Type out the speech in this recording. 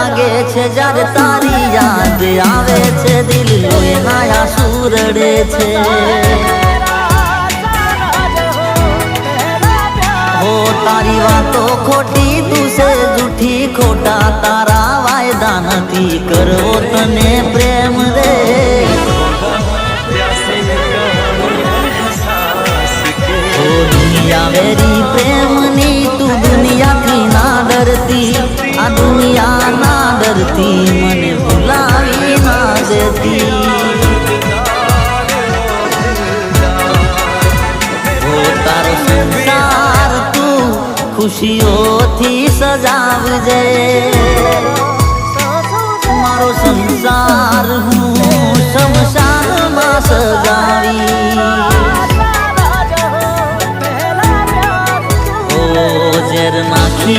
લાગે છે જ્યારે તારી યાદ આવે છે, દિલ લોહીના આંસુ રડે છે। हो तारी वातो खोटी तू से जूठी खोटा तारा वायदा नथी करवो तने प्रेम रे। ओ दुनिया मेरी प्रेमनी तू दुनिया थी ना डरती, आ दुनिया ना डरती मने भुलावी ना देती। ओ तारो संसार तू खुशियों सजावजे, मारो संसार हूँ शमशान में सजावी। ओ जेर नाखी